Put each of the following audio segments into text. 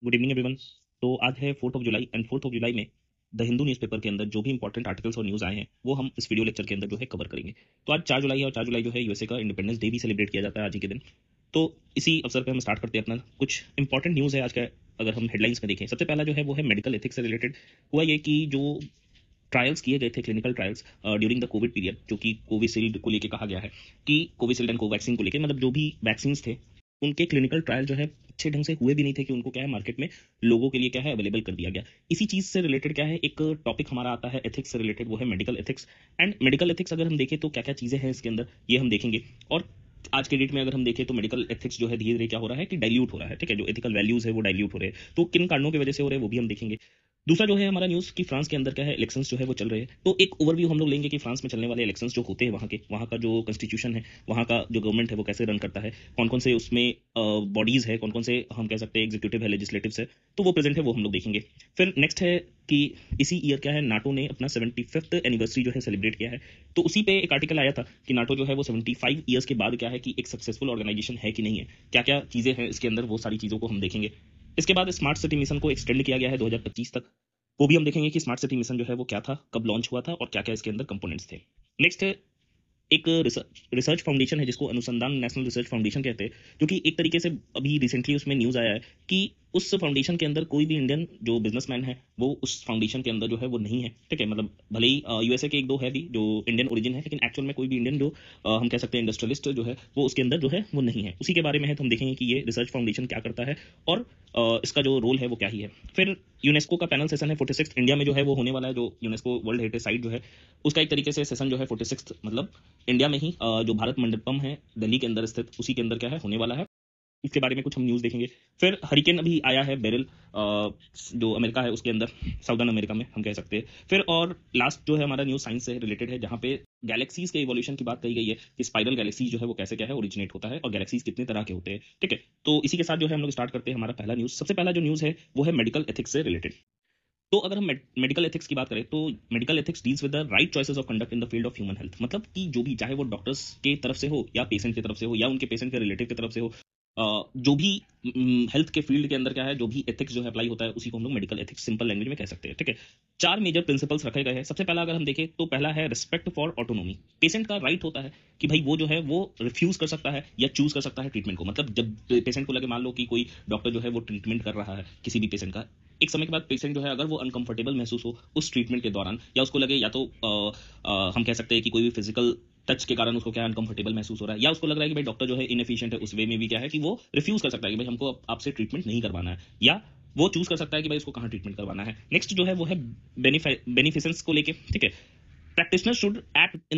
Good evening everyone. तो आज है 4th of July and 4th of July में द हिंदू न्यूज़पेपर के अंदर जो भी इंपॉर्टेंट आर्टिकल्स और न्यूज़ आए हैं वो हम इस वीडियो लेक्चर के अंदर जो है कवर करेंगे। तो आज 4 जुलाई है और 4 जुलाई जो है यूएसए का इंडिपेंडेंस डे भी सेलिब्रेट किया जाता है आज ही के दिन। तो इसी अवसर पर हम स्टार्ट करते हैं अपना कुछ इंपॉर्टेंट न्यूज़ है आज का। अगर हम हेडलाइंस में देखें, सबसे पहला जो है वो है मेडिकल एथिक्स से रिलेटेड। हुआ ये कि जो ट्रायल्स किए गए थे, clinical trials during the Covid period, जो कि कोविशील्ड को लेके कहा गया है कि कोविशील्ड एंड कोवैक्सीन को लेके, मतलब जो भी वैक्सीन थे उनके क्लिनिकल ट्रायल जो है अच्छे ढंग से हुए भी नहीं थे कि उनको क्या है मार्केट में लोगों के लिए क्या है अवेलेबल कर दिया गया। इसी चीज से रिलेटेड क्या है एक टॉपिक हमारा आता है एथिक्स से रिलेटेड, वो है medical ethics. And medical ethics अगर हम देखें तो क्या क्या चीजें हैं इसके अंदर ये हम देखेंगे। और आज के डेट में अगर हम देखें तो मेडिकल एथिक्स जो है धीरे धीरे क्या हो रहा है कि डाइल्यूट हो रहा है। ठीक है, जो एथिकल वैल्यूज है वो डाइल्यूट हो रहे हैं। तो किन कारणों की वजह से हो रहे हैं वो भी हम देखेंगे। दूसरा जो है हमारा न्यूज़ कि फ्रांस के अंदर क्या है इलेक्शंस जो है वो चल रहे हैं। तो एक ओवरव्यू हम लोग लेंगे कि फ्रांस में चलने वाले इलेक्शंस जो होते हैं वहाँ का जो कॉन्स्टिट्यूशन है, वहाँ का जो गवर्नमेंट है वो कैसे रन करता है, कौन कौन से उसमें बॉडीज है, कौन कौन से हम कह सकते हैं एग्जीक्यूटिव है, लेजिस्लेटिव है, तो वो प्रेजेंट है, वो हम लोग देखेंगे। फिर नेक्स्ट है कि इसी ईयर क्या है नाटो ने अपना 75th एनिवर्सरी जो है सेलिब्रेट किया है। तो उसी पे एक आर्टिकल आया था कि नाटो जो है वो 75 ईयर्स के बाद क्या है कि एक सक्सेसफुल ऑर्गेनाइजेशन है कि नहीं है, क्या क्या चीजें हैं इसके अंदर, वो सारी चीजों को हम देखेंगे। इसके बाद स्मार्ट सिटी मिशन को एक्सटेंड किया गया है 2025 तक। वो भी हम देखेंगे कि स्मार्ट सिटी मिशन जो है वो क्या था, कब लॉन्च हुआ था और क्या क्या इसके अंदर कंपोनेंट्स थे। नेक्स्ट है एक रिसर्च फाउंडेशन है जिसको अनुसंधान नेशनल रिसर्च फाउंडेशन कहते हैं, जो कि एक तरीके से अभी रिसेंटली उसमें न्यूज़ आया है कि उस फाउंडेशन के अंदर कोई भी इंडियन जो बिजनेसमैन है वो उस फाउंडेशन के अंदर जो है वो नहीं है। ठीक है, मतलब भले ही यूएसए के एक दो है भी जो इंडियन ओरिजिन है, लेकिन एक्चुअल में कोई भी इंडियन जो हम कह सकते हैं इंडस्ट्रियलिस्ट जो है वो उसके अंदर जो है वो नहीं है। उसी के बारे में है, तो हम देखेंगे कि ये रिसर्च फाउंडेशन क्या करता है और इसका जो रोल है वो क्या ही है। फिर यूनेस्को का पैनल सेशन है 46 इंडिया में जो है वो होने वाला है। जो यूनेस्को वर्ल्ड हेरिटेज साइट जो है उसका एक तरीके से सेशन जो है 46 मतलब इंडिया में ही जो भारत मंडपम है दिल्ली के अंदर स्थित, उसी के अंदर क्या है होने वाला है। इसके बारे में कुछ हम न्यूज़ देखेंगे। फिर हरिकेन अभी आया है बेरिल, जो अमेरिका है उसके अंदर, साउदर्न अमेरिका में हम कह सकते हैं। फिर और लास्ट जो है हमारा न्यूज़ साइंस से रिलेटेड है, जहाँ पे गैलेक्सीज के इवोल्यूशन की बात कही गई है कि स्पाइरल गैलेक्सीज जो है वो कैसे क्या है ओरिजिनेट होता है और गैलेक्सीज कितने तरह के होते हैं। ठीक है, तो इसी के साथ जो है हम लोग स्टार्ट करते हैं हमारा पहला न्यूज़। सबसे पहला जो न्यूज़ है वो है मेडिकल एथिक्स से रिलेटेड। तो अगर हम मेडिकल एथिक्स की बात करें तो medical ethics deals with the right choices of conduct in the field of human health. मतलब कि जो भी, चाहे वो डॉक्टर्स की तरफ से हो या पेशेंट की तरफ से हो या उनके पेशेंट के रिलेटिव की तरफ से हो, जो भी हेल्थ के फील्ड के अंदर क्या है जो भी एथिक्स जो है अप्लाई होता है उसी को हम लोग मेडिकल एथिक्स सिंपल लैंग्वेज में कह सकते हैं। ठीक है, 4 मेजर प्रिंसिपल्स रखे गए हैं। सबसे पहला अगर हम देखें तो पहला है रिस्पेक्ट फॉर ऑटोनोमी। पेशेंट का राइट होता है कि भाई वो जो है वो रिफ्यूज कर सकता है या चूज कर सकता है ट्रीटमेंट को। मतलब जब पेशेंट को लगे, मान लो कि कोई डॉक्टर जो है वो ट्रीटमेंट कर रहा है किसी भी पेशेंट का, एक समय के बाद पेशेंट जो है अगर वो अनकंफर्टेबल महसूस हो उस ट्रीटमेंट के दौरान, या उसको लगे या तो हम कह सकते हैं कि कोई भी फिजिकल टच के कारण उसको क्या अनकंफर्टेबल महसूस हो रहा है, या उसको लग रहा है कि भाई डॉक्टर जो है इनएफिशिएंट है, उस वे में भी क्या है कि वो रिफ्यूज कर सकता है कि भाई हमको आपसे ट्रीटमेंट नहीं करवाना है, या वो चूज कर सकता है कि भाई उसको कहाँ ट्रीटमेंट करवाना है। नेक्स्ट जो है वो है बेनिफिसेंस को लेके। ठीक है, practitioner should act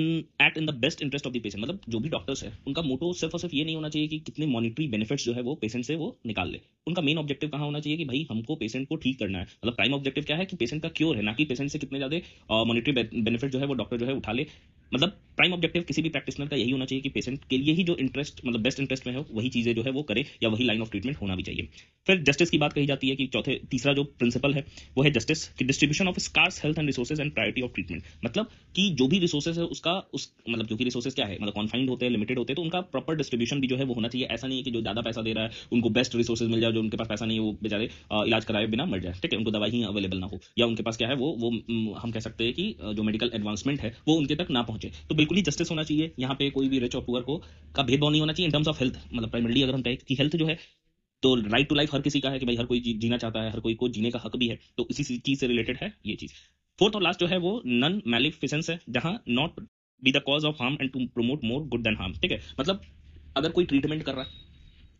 in the best interest of the patient. मतलब जो भी डॉक्टर्स है उनका मोटो सिर्फ और सिर्फ ये नहीं होना चाहिए कि कितने मॉनिटरी बेनिफिट्स जो है वो पेशेंट से वो निकाल ले। उनका मेन ऑब्जेक्टिव कहाँ होना चाहिए कि भाई हमको पेशेंट को ठीक करना है। मतलब प्राइम ऑब्जेक्टिव क्या है कि पेशेंट का क्योर है, ना कि पेशेंट से कितने ज्यादा मॉनिटरी बेनिफिट जो है वो डॉक्टर जो है उठा ले। मतलब प्राइम ऑब्जेक्टिव किसी भी प्रैक्टिशनर का यही होना चाहिए कि पेशेंट के लिए ही जो इंटरेस्ट, मतलब बेस्ट इंटरेस्ट में हो वही चीजें जो है वो करे, या वही लाइन ऑफ ट्रीटमेंट होना भी चाहिए। फिर जस्टिस की बात कही जाती है कि तीसरा जो प्रिंसिपल है वो है जस्टिस की distribution of scarce health and resources and priority of treatment. मतलब कि जो भी रिसोर्सेज है उसका मतलब जो कि रिसोर्सेज क्या है, मतलब कॉन्फाइंड होते हैं, लिमिटेड होते हैं, तो उनका प्रॉपर डिस्ट्रीब्यूशन भी जो है वो होना चाहिए। ऐसा नहीं है कि जो ज्यादा पैसा दे रहा है उनको बेस्ट रिसोर्सेज मिल जाए, जो उनके पास पैसा नहीं है वो बेचारे इलाज कराए बिना मर जाए। ठीक है, उनको दवाई ही अवेलेबल ना हो, या उनके पास क्या है वो हम कह सकते हैं कि जो मेडिकल एडवांसमेंट है वो उनके तक ना पहुंचे। तो बिल्कुल ही जस्टिस होना चाहिए यहाँ पे, कोई भी रिच और पुअर को का भेदभाव नहीं होना चाहिए इन टर्म्स ऑफ हेल्थ। मतलब प्राइमरली अगर हम कहें कि हेल्थ जो है तो राइट टू लाइफ हर किसी का है कि भाई हर कोई जीना चाहता है, हर कोई को जीने का हक भी है। तो इसी चीज से रिलेटेड है ये चीज। फोर्थ और लास्ट जो है वो नॉन मैलिफिसेंस है, जहां not be the cause of harm and to promote more good than harm. ठीक है, मतलब अगर कोई ट्रीटमेंट कर रहा है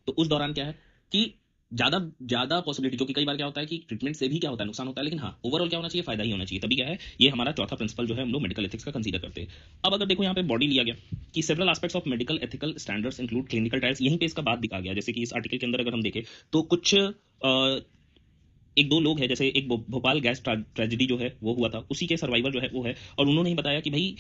तो उस दौरान क्या है कि ज्यादा ज्यादा पॉसिबिलिटी, जो कि कई बार क्या होता है कि ट्रीटमेंट से भी क्या होता है नुकसान होता है, लेकिन हाँ ओवरऑल क्या होना चाहिए, फायदा ही होना चाहिए। तभी क्या है, ये हमारा चौथा प्रिंसिपल जो है हम लोग मेडिकल एथिक्स का कंसीडर करते हैं। अब अगर देखो यहाँ पे बॉडी लिया गया कि several aspects of medical ethical standards include clinical trials, यहीं पे इसका बात भी कहा गया। जैसे कि इस आर्टिकल के अंदर अगर हम देखें तो कुछ एक दो लोग हैं, जैसे एक भोपाल गैस ट्रेजेडी जो है वो हुआ था, उसी के सर्वाइवर जो है वो है, और उन्होंने ही बताया कि भाई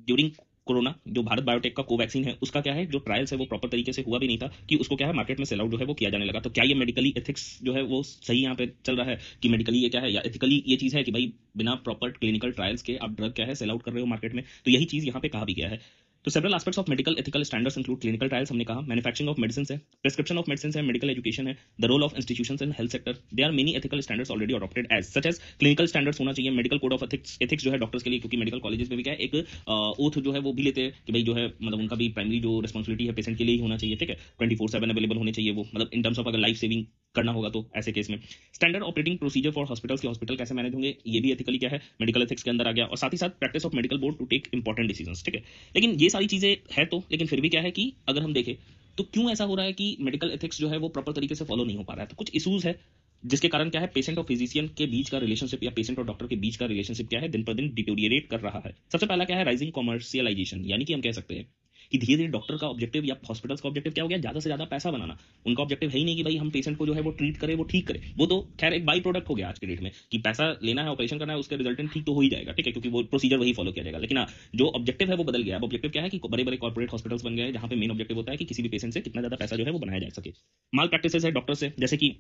ड्यूरिंग कोरोना जो भारत बायोटेक का कोवैक्सीन है उसका क्या है जो ट्रायल्स है वो प्रॉपर तरीके से हुआ भी नहीं था, कि उसको क्या है मार्केट में सेल आउट जो है वो किया जाने लगा। तो क्या ये मेडिकली एथिक्स जो है वो सही यहाँ पे चल रहा है कि मेडिकली ये क्या है, या एथिकली ये चीज है कि भाई बिना प्रॉपर क्लिनिकल ट्रायल्स के आप ड्रग क्या है सेल आउट कर रहे हो मार्केट में। तो यही चीज यहाँ पे कहा भी गया है। तो several aspects of medical ethical standards include clinical trials, हमने कहा, मैन्युफैक्चरिंग ऑफ मेडिसिन है, प्रिस्क्रिप्शन ऑफ मेडिसिन है, मेडिकल एजुकेशन है, the role of institutions in health sector, there are many ethical standards already adopted as such as clinical standards होना चाहिए, medical code of ethics जो है doctors के लिए, क्योंकि मेडिकल कॉलेजेस में भी क्या है एक ओथ जो है वो भी लेते हैं कि भाई जो है मतलब उनका भी प्राइमरी जो रिस्पॉन्सिबिलिटी है पेशेंट के लिए ही होना चाहिए, ठीक है, 24/7 अवेलेबल होने चाहिए वो, मतलब इन टर्म्स ऑफ अगर लाइफ सेविंग करना होगा तो ऐसे केस में। Standard operating procedure for hospitals के हॉस्पिटल कैसे मैनेज होंगे, ये भी एथिकली क्या है मेडिकल एथिक्स के अंदर आ गया, और साथ ही साथ practice of medical board to take important decisions, ठीक है। लेकिन ये सारी चीजें है तो, लेकिन फिर भी क्या है कि अगर हम देखें तो क्यों ऐसा हो रहा है कि मेडिकल एथिक्स जो है वो प्रॉपर तरीके से फॉलो नहीं हो पा रहा है, तो कुछ इश्यूज है जिसके कारण क्या है पेशेंट और फिजिशियन के बीच का रिलेशनशिप या पेशेंट और डॉक्टर के बीच का रिलेशनशिप क्या है दिन पर दिन डिटोरिएट कर रहा है। सबसे पहला क्या है राइजिंग कॉमर्शियलाइजेशन, यानी कि हम कह सकते हैं कि धीरे धीरे डॉक्टर का ऑब्जेक्टिव या हॉस्पिटल्स का ऑब्जेक्टिव क्या हो गया, ज्यादा से ज्यादा पैसा बनाना। उनका ऑब्जेक्टिव है ही नहीं कि भाई हम पेशेंट को जो है वो ट्रीट करे, वो ठीक करे, वो तो खैर एक बाई प्रोडक्ट हो गया आज के डेट में कि पैसा लेना है, ऑपरेशन करना है, उसके रिजल्टेंट ठीक तो हो ही जाएगा, ठीक है, क्योंकि वो प्रोसीजर वही फॉलो किया जाएगा। लेकिन जो ऑब्जेक्टिव है वो बदल गया। अब ऑब्जेक्टिव क्या है कि बड़े बड़े कॉर्पोरेट हॉस्पिटल्स बन गए हैं जहां पे मेन ऑब्जेक्टिव होता है कि किसी भी पेशेंट से कितना ज्यादा पैसा जो है वो बनाया जा सके। माल प्रैक्टिसेस है डॉक्टर से, जैसे कि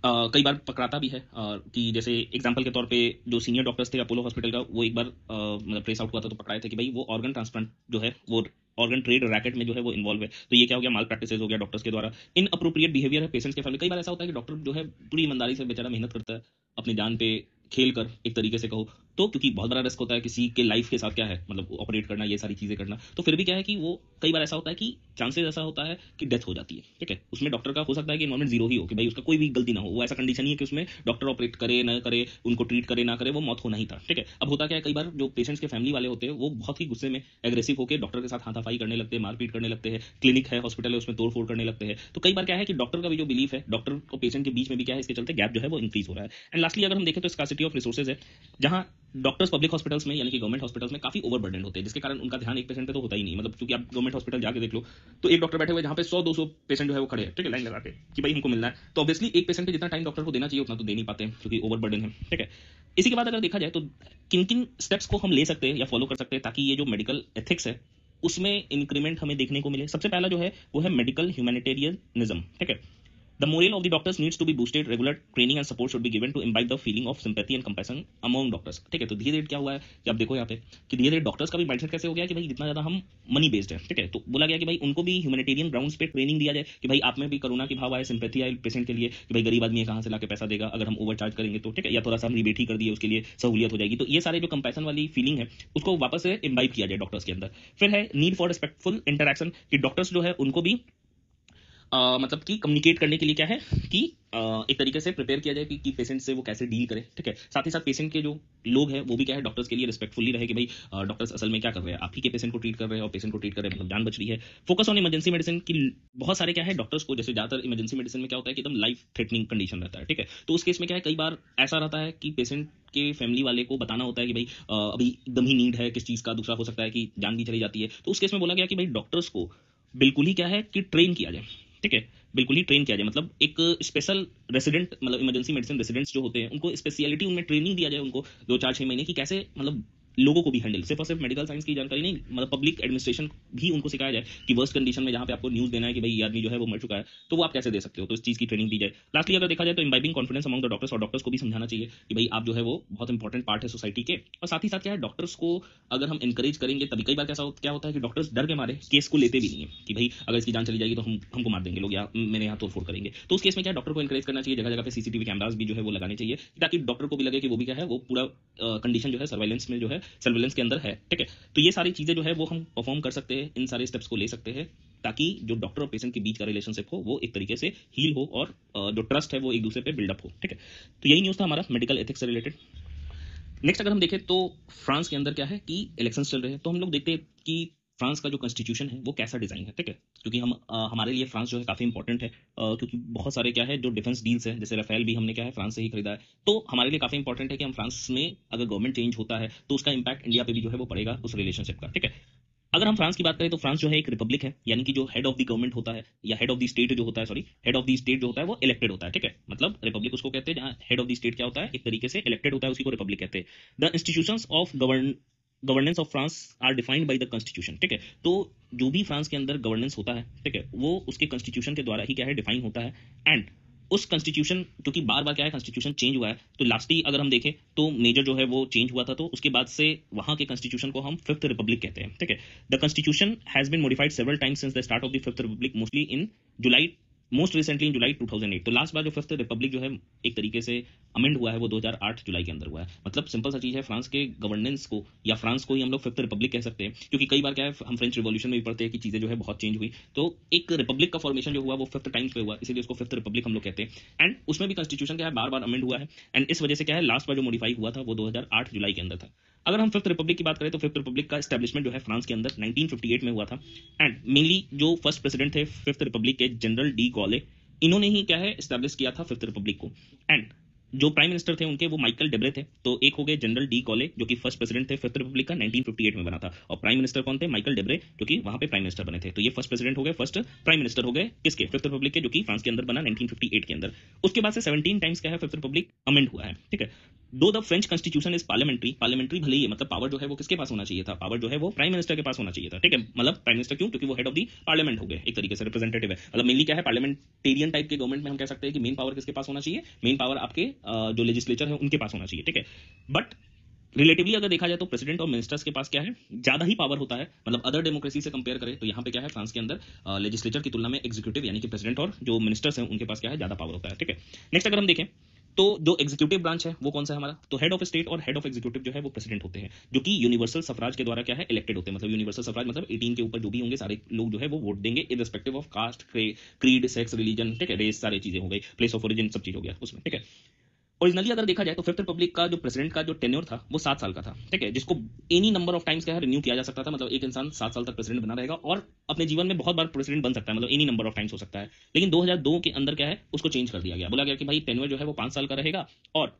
कई बार पकड़ाता भी है कि जैसे एग्जांपल के तौर पे जो सीनियर डॉक्टर्स थे अपोलो हॉस्पिटल का, वो एक बार मतलब ट्रेस आउट हुआ था तो पकड़ाए थे कि भाई वो ऑर्गन ट्रांसप्लांट जो है वो ऑर्गन ट्रेड रैकेट में जो है वो इन्वॉल्व है। तो ये क्या हो गया, माल प्रैक्टिसेस हो गया डॉक्टर्स के द्वारा। इन अप्रोप्रिएट बिहेवियर है पेशेंट्स के फैमिली। कई बार ऐसा होता है कि डॉक्टर जो है पूरी ईमानदारी से बेचारा मेहनत करता है अपनी जान पे खेल कर एक तरीके से कहो तो, क्योंकि बहुत बड़ा रिस्क होता है किसी के लाइफ के साथ क्या है मतलब ऑपरेट करना, ये सारी चीजें करना, तो फिर भी क्या है कि वो कई बार ऐसा होता है कि चांसेस ऐसा होता है कि डेथ हो जाती है, ठीक है। उसमें डॉक्टर का हो सकता है कि इन्वॉल्वमेंट जीरो ही हो, कि भाई उसका कोई भी गलती ना हो, वो ऐसा कंडीशन ही है कि उसमें डॉक्टर ऑपरेट करे ना करे, उनको ट्रीट करे ना करे, वो मौत होना ही था, ठीक है। अब होता क्या है कई बार जो पेशेंट्स के फैमिली वाले होते हैं वो बहुत ही गुस्से में एग्रेसिव होकर डॉक्टर के साथ हाथापाई करने लगते हैं, मारपीट करने लगते हैं, क्लिनिक है हॉस्पिटल है उसमें तोड़फोड़ करने लगते हैं। तो कई बार क्या है कि डॉक्टर का भी जो बिलीफ है डॉक्टर और पेशेंट के बीच में भी क्या है, इसके चलते गैप जो है वो इंक्रीज हो रहा है। एंड लास्टली अगर हम देखें तो स्कार्सिटी ऑफ रिसोर्सेज है, जहां डॉक्टर्स पब्लिक हॉस्पिटल्स में यानी कि गवर्नमेंट हॉस्पिटल्स में काफी ओवरबर्डन होते हैं, जिसके कारण उनका ध्यान एक पेशेंट पे तो होता ही नहीं। मतलब क्योंकि आप गवर्नमेंट हॉस्पिटल जाके देख लो तो एक डॉक्टर बैठे हुए जहां पे 100-200 पेशेंट जो है वो खड़े हैं, ठीक है, लाइन लगा के कि भाई हमको मिलना है, तो ऑब्वियसली एक पेशेंट पे जितना टाइम डॉक्टर को देना चाहिए उतना तो दे नहीं पाते हैं क्योंकि ओवरबर्डन है, ठीक है। इसी के बाद अगर देखा जाए तो किन किन स्टेप्स को हम ले सकते हैं या फॉलो कर सकते हैं ताकि ये जो मेडिकल एथिक्स है उसमें इंक्रीमेंट हमें देखने को मिले। सबसे पहला जो है वो है मेडिकल ह्यूमैनिटेरियनिज्म, ठीक है। The morale of the doctors needs to be boosted. Regular training and support should be given to imbibe the feeling of sympathy and compassion among doctors. ठीक है, तो धीरे धीरे क्या हुआ है कि आप देखो यहाँ पे कि धीरे धीरे डॉक्टर्स का भी माइंडसेट कैसे हो गया कि भाई जितना ज्यादा हम मनी बेस्ड है, ठीक है, तो बोला गया कि भाई उनको भी ह्यूमैनिटेरियन ग्राउंड्स पे ट्रेनिंग दिया जाए कि भाई आप में भी करुणा की भाव आए, सिंपैथी आए पेशेंट के लिए कि भाई गरीब आदमी है कहाँ से लाके पैसा देगा, अगर हम ओवर चार्ज करेंगे तो, ठीक है, या थोड़ा सा हम रिबेट ही कर दिए उसके लिए सहूलियत हो जाएगी। तो ये सारे जो कंपैशन वाली फीलिंग है उसको वापस से इम्बाइब किया जाए डॉक्टर्स के अंदर। फिर है नीड फॉर रिस्पेक्टफुल इंटरेक्शन, कि डॉक्टर्स जो है उनको भी मतलब कि कम्युनिकेट करने के लिए क्या है कि एक तरीके से प्रिपेयर किया जाए कि पेशेंट से वो कैसे डील करे, ठीक है। साथ ही साथ पेशेंट के जो लोग हैं वो भी क्या है डॉक्टर्स के लिए रिस्पेक्टफुली रहे कि भाई डॉक्टर्स असल में क्या कर रहे हैं, आप ही के पेशेंट को ट्रीट कर रहे हैं और पेशेंट को ट्रीट कर रहे हैं मतलब जान बच रही है। फोकस ऑन इमरजेंसी मेडिसिन की बहुत सारे क्या है डॉक्टर्स को, जैसे ज्यादातर इमरजेंसी मेडिसिन में क्या होता है कि एकदम लाइफ थ्रेटनिंग कंडीशन रहता है, ठीक है, तो उस केस में क्या है कई बार ऐसा रहता है कि पेशेंट के फैमिली वाले को बताना होता है कि भाई अभी एकदम ही नीड है किस चीज का, दूसरा हो सकता है कि जान भी चली जाती है। तो उस केस में बोला गया कि भाई डॉक्टर्स को बिल्कुल ही क्या है कि ट्रेन किया जाए, ठीक है, बिल्कुल ही ट्रेन किया जाए, मतलब एक स्पेशल रेसिडेंट मतलब इमरजेंसी मेडिसिन रेसिडेंट्स जो होते हैं उनको स्पेशलिटी उनमें ट्रेनिंग दिया जाए उनको 2-4-6 महीने की, कैसे मतलब लोगों को भी हैंडल, सिर्फ और सिर्फ मेडिकल साइंस की जानकारी नहीं, मतलब पब्लिक एडमिनिस्ट्रेशन भी उनको सिखाया जाए कि वर्स्ट कंडीशन में जहां पे आपको न्यूज देना है कि भाई ये आदमी जो है वो मर चुका है तो वो आप कैसे दे सकते हो, तो इस चीज की ट्रेनिंग दी जाए। लास्टली अगर देखा जाए तो imbibing confidence among the doctors, और डॉक्टर्स को भी समझाना चाहिए कि भाई आप जो है वो बहुत इंपॉर्टेंट पार्ट है सोसाइटी के। और साथ ही साथ क्या है डॉक्टर्स को अगर हम इंकरेज करेंगे तभी, कई बार क्या होता है कि डॉक्टर्स डर के मारे केस को लेते भी नहीं है कि भाई अगर इसकी जान चली जाएगी तो हमको मार देंगे लोग या मेरे यहाँ तोड़फोड़ करेंगे। तो उस केस में क्या डॉक्टर को इंकरेज करना चाहिए, जगह जगह पे सीसीटीवी कैमरास भी जो है वो लगाने चाहिए ताकि डॉक्टर को भी लगे कि वो भी क्या है वो पूरा कंडीशन जो है सर्वेलेंस में जो है सर्वेलेंस के अंदर है, ठीक है। तो ये सारी चीजें जो है वो हम परफॉर्म कर सकते हैं, इन सारे स्टेप्स को ले सकते हैं ताकि जो डॉक्टर और पेशेंट के बीच का रिलेशनशिप हो वो एक तरीके से हील हो और जो ट्रस्ट है वो एक दूसरे पे बिल्डअप हो, ठीक है। तो यही न्यूज था हमारा मेडिकल एथिक्स से रिलेटेड। नेक्स्ट अगर हम देखें तो फ्रांस के अंदर क्या है कि इलेक्शंस चल रहे हैं, तो हम लोग देखते हैं कि फ्रांस का जो कॉन्स्टिट्यूशन है वो कैसा डिजाइन है, ठीक है, क्योंकि हम हमारे लिए फ्रांस जो है काफी इंपॉर्टेंट है क्योंकि बहुत सारे क्या है जो डिफेंस डील्स है, जैसे राफेल भी हमने क्या है फ्रांस से ही खरीदा है, तो हमारे लिए काफी इंपॉर्टेंट है कि हम फ्रांस में अगर गवर्नमेंट चेंज होता है तो उसका इंपैक्ट इंडिया पे भी जो है वो पड़ेगा उस रिलेशनशिप का, ठीक है। अगर हम फ्रांस की बात करें तो फ्रांस जो है एक रिपब्लिक है, यानी कि जो हेड ऑफ द गवर्नमेंट होता है या हेड ऑफ द स्टेट जो होता है, sorry head of the state जो होता है वो इलेक्टेड होता है, ठीक है, मतलब रिपब्लिक उसको कहते हैं जहां हेड ऑफ द स्टेट क्या होता है एक तरीके से इलेक्टेड होता है, उसी को रिपब्लिक कहते हैं। The institutions of governance of France are defined by the constitution, ठीक है, तो जो भी फ्रांस के अंदर गवर्नेंस होता है, ठीक है, वो उसके कॉन्स्टिट्यूशन के द्वारा ही क्या है डिफाइन होता है। एंड उस कॉन्स्टिट्यूशन, क्योंकि बार बार क्या है कॉन्स्टिट्यूशन चेंज हुआ है, तो लास्टली अगर हम देखें तो मेजर जो है वो चेंज हुआ था, तो उसके बाद से वहां के कॉन्स्टिट्यूशन को हम फिफ्थ रिपब्लिक कहते हैं, ठीक है। The constitution has been modified several times since the start of the fifth republic, mostly in July, most recently in July 2008। तो लास्ट बार जो फिफ्थ रिपब्लिक जो है एक तरीके से अमेंड हुआ है वो 2008 जुलाई के अंदर हुआ है। मतलब सिंपल सा चीज है, फ्रांस के गवर्नेंस को या फ्रांस को ही हम लोग फिफ्थ रिपब्लिक कह सकते हैं, क्योंकि कई बार क्या है हम फ्रेंच रिवॉल्यूशन में भी पढ़ते हैं कि चीजें जो है बहुत चेंज हुई, तो एक रिपब्लिक का फॉर्मेशन जो हुआ वो फिफ्थ टाइम्स पे हुआ, इसीलिए उसको फिफ्थ रिपब्लिक हम लोग कहते हैं। एंड उसमें भी कॉन्स्टिट्यूशन क्या है बार बार अमेंड हुआ है, एंड इस वजह से क्या है लास्ट बार जो मॉडिफाई हुआ था वो 2008 जुलाई के अंदर था। अगर हम फिफ्थ रिपब्लिक की बात करें तो फिफ्थ रिपब्लिक का एस्टेब्लिशमेंट जो है फ्रांस के अंदर 1958 में हुआ था, एंड मेनली जो फर्स्ट प्रेसिडेंट थे फिफ्थ रिपब्लिक के जनरल डी गॉले, इन्होंने ही क्या है एस्टेब्लिश किया था फिफ्थ रिपब्लिक को। एंड जो प्राइम मिनिस्टर थे उनके वो माइकल डेब्रे थे, तो एक हो गए जनरल डी गॉले जो कि फर्स्ट प्रेसिडेंट थे फिफ्थ रिपब्लिक का, 1958 में बना था, और प्राइम मिनिस्टर कौन थे, माइकल डेब्रे, जो कि वहां पे प्राइम मिनिस्टर बने थे। तो ये फर्स्ट प्रेसिडेंट हो गए, फर्स्ट प्राइम मिनिस्टर हो गए किसके, फिफ्थ रिपब्लिक के, जो कि फ्रांस के अंदर बना 1958 के अंदर। उसके बाद से 17 टाइम्स क्या है फिफ्थ रिपब्लिक अमेंड हुआ है, ठीक है। दो the French constitution is parliamentary, parliamentary भले ही मतलब पावर जो है वो किसके पास होना चाहिए था, पावर जो है वो प्राइम मिनिस्टर के पास होना चाहिए था, ठीक है। मतलब प्राइम मिनिस्टर क्यों, क्योंकि वो हेड ऑफ द पार्लियामेंट हो गए, एक तरीके से रिप्रेजेंटेटिव है, मतलब मेनली क्या है पार्लियामेंटेरियन टाइप के गवर्नमेंट में हम कह सकते हैं कि मेन पावर किसके पास होना चाहिए, मेन पावर आपके जो लेजिस्लेचर है उनके पास होना चाहिए, ठीक है। बट रिलेटिवली अगर देखा जाए तो प्रेसिडेंट और मिनिस्टर्स के पास क्या है ज्यादा ही पावर होता है, मतलब अदर डेमोक्रेसी से कंपेयर करें तो यहाँ पे क्या है फ्रांस के अंदर लेजिस्लेचर की तुलना में एग्जीक्यूटिव यानी कि प्रेसिडेंट और जो मिनिस्टर्स हैं उनके पास क्या है ज्यादा पावर होता है, ठीक है। नेक्स्ट अगर हम देखें तो जो एग्जीक्यूटिव ब्रांच है वो कौन सा है हमारा, तो हेड ऑफ स्टेट और हेड ऑफ एग्जीक्यूटिव जो है वो प्रेसिडेंट होते हैं, जो कि यूनिवर्सल सफराज के द्वारा क्या है इलेक्टेड होते हैं। मतलब यूनिवर्सल सफराज मतलब 18 के ऊपर जो भी होंगे सारे लोग जो है वो वोट देंगे irrespective of caste, creed, sex, religion, ठीक है, रेस, सारी चीजें हो गई, प्लेस ऑफ ओरिजिन सब चीज हो गया उसमें, ठीक है। ओरिजिनली अगर देखा जाए तो फिफ्थ रिपब्लिक का जो प्रेसिडेंट का जो टेन्योर था वो 7 साल का था, ठीक है, जिसको एनी नंबर ऑफ टाइम्स क्या है रिन्यू किया जा सकता था, मतलब एक इंसान 7 साल तक प्रेसिडेंट बना रहेगा और अपने जीवन में बहुत बार प्रेसिडेंट बन सकता है, मतलब एनी नंबर ऑफ टाइम्स हो सकता है। लेकिन 2002 के अंदर क्या है उसको चेंज कर दिया गया, बोला गया कि भाई टेन्योर जो है वो 5 साल का रहेगा, और